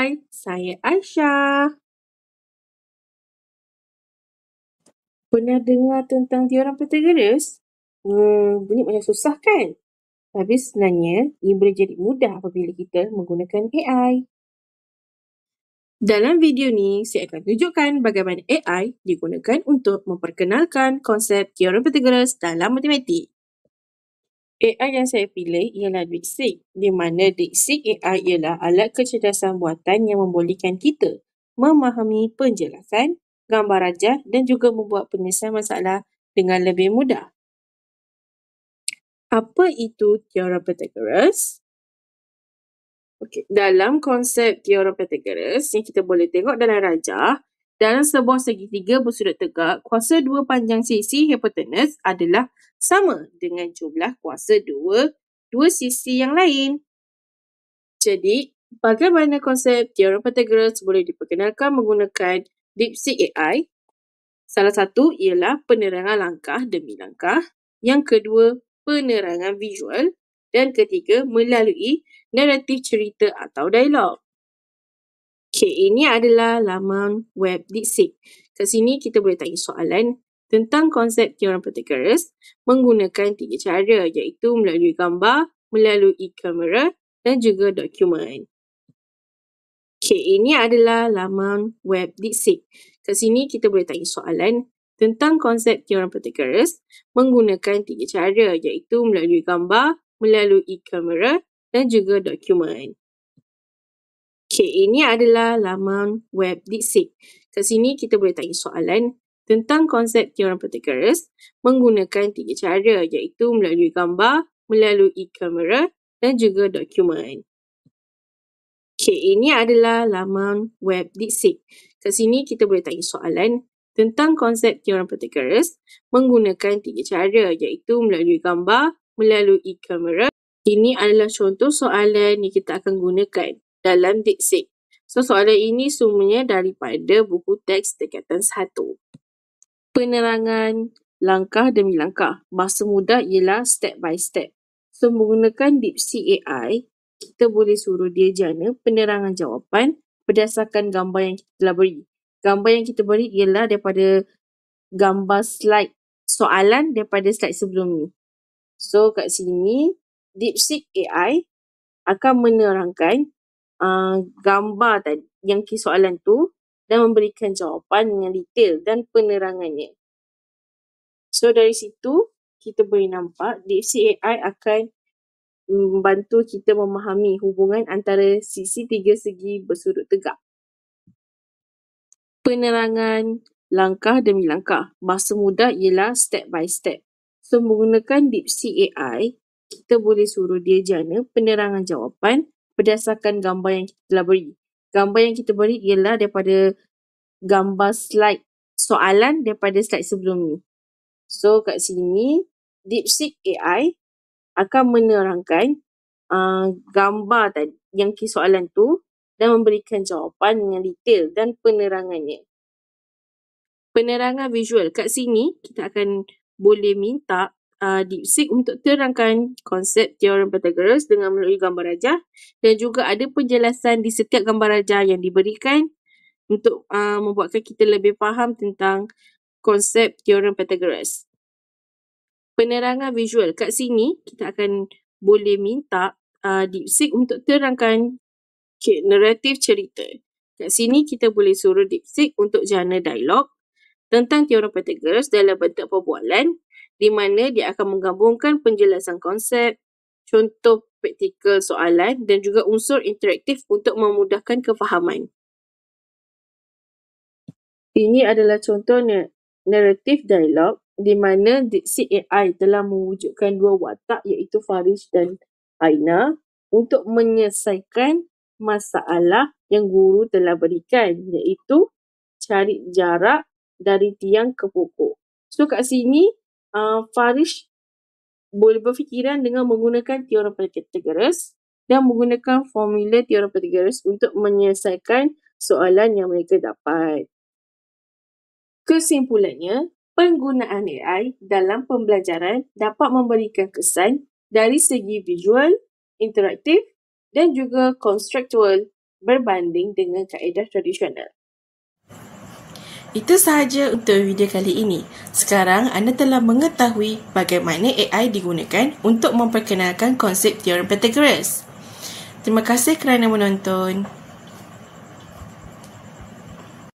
Hai, saya Aisyah. Pernah dengar tentang teorem Pythagoras? Bunyi macam susah kan? Tapi sebenarnya, ia boleh jadi mudah apabila kita menggunakan AI. Dalam video ni, saya akan tunjukkan bagaimana AI digunakan untuk memperkenalkan konsep teorem Pythagoras dalam matematik. AI yang saya pilih ialah DeepSeek, di mana DeepSeek AI ialah alat kecerdasan buatan yang membolehkan kita memahami penjelasan, gambar rajah dan juga membuat penyelesaian masalah dengan lebih mudah. Apa itu teorem Pythagoras? Okey, dalam konsep teorem Pythagoras yang kita boleh tengok dalam rajah, dalam sebuah segitiga bersudut tegak, kuasa dua panjang sisi hipotenus adalah sama dengan jumlah kuasa dua sisi yang lain. Jadi, bagaimana konsep teorem Pythagoras boleh diperkenalkan menggunakan DeepSeek AI? Salah satu ialah penerangan langkah demi langkah. Yang kedua, penerangan visual. Dan ketiga, melalui naratif cerita atau dialog. Okey, ini adalah laman web DeepSeek. Kat sini kita boleh tanya soalan tentang konsep teorem Pythagoras menggunakan 3 cara, iaitu melalui gambar, melalui kamera dan juga dokumen. Okey, ini adalah laman web DeepSeek. Kat sini kita boleh tanya soalan tentang konsep teorem Pythagoras menggunakan 3 cara, iaitu melalui gambar, melalui kamera dan juga dokumen. Okey, ini adalah laman web DeepSeek. Kat sini kita boleh tanya soalan tentang konsep teorem Pythagoras menggunakan 3 cara, iaitu melalui gambar, melalui kamera dan juga dokumen. Okey, ini adalah laman web DeepSeek. Kat sini kita boleh tanya soalan tentang konsep teorem Pythagoras menggunakan 3 cara, iaitu melalui gambar, melalui kamera. Ini adalah contoh soalan yang kita akan gunakan dalam DeepSeek. So, soalan ini semuanya daripada buku teks tingkatan 1. Penerangan langkah demi langkah. Bahasa mudah ialah step by step. So, menggunakan DeepSeek AI, kita boleh suruh dia jana penerangan jawapan berdasarkan gambar yang kita telah beri. Gambar yang kita beri ialah daripada gambar slide soalan daripada slide sebelum ni. So, kat sini, DeepSeek AI akan menerangkan gambar tadi yang soalan tu dan memberikan jawapan dengan detail dan penerangannya. So, dari situ kita boleh nampak DeepSeek AI akan membantu kita memahami hubungan antara sisi 3 segi bersudut tegak. Penerangan langkah demi langkah. Bahasa mudah ialah step by step. So, menggunakan DeepSeek AI, kita boleh suruh dia jana penerangan jawapan berdasarkan gambar yang kita telah beri. Gambar yang kita beri ialah daripada gambar slide soalan daripada slide sebelum ni. So, kat sini, DeepSeek AI akan menerangkan gambar tadi yang soalan tu dan memberikan jawapan dengan detail dan penerangannya. Penerangan visual. Kat sini, kita akan boleh minta DeepSeek untuk terangkan konsep teorem Pythagoras dengan melalui gambar rajah dan juga ada penjelasan di setiap gambar rajah yang diberikan untuk membuatkan kita lebih faham tentang konsep teorem Pythagoras. Penerangan visual. Kat sini, kita akan boleh minta DeepSeek untuk terangkan naratif cerita. Kat sini, kita boleh suruh DeepSeek untuk jana dialog tentang teorem Pythagoras dalam bentuk perbualan, di mana dia akan menggabungkan penjelasan konsep, contoh praktikal soalan dan juga unsur interaktif untuk memudahkan kefahaman. Ini adalah contoh naratif dialog di mana DeepSeek AI telah mewujudkan 2 watak iaitu Farish dan Aina untuk menyelesaikan masalah yang guru telah berikan, iaitu cari jarak dari tiang ke pokok. So, kat sini Farish boleh berfikiran dengan menggunakan teorem Pythagoras dan menggunakan formula teorem Pythagoras untuk menyelesaikan soalan yang mereka dapat. Kesimpulannya, penggunaan AI dalam pembelajaran dapat memberikan kesan dari segi visual, interaktif dan juga konstruktual berbanding dengan kaedah tradisional. Itu sahaja untuk video kali ini. Sekarang anda telah mengetahui bagaimana AI digunakan untuk memperkenalkan konsep teorem Pythagoras. Terima kasih kerana menonton.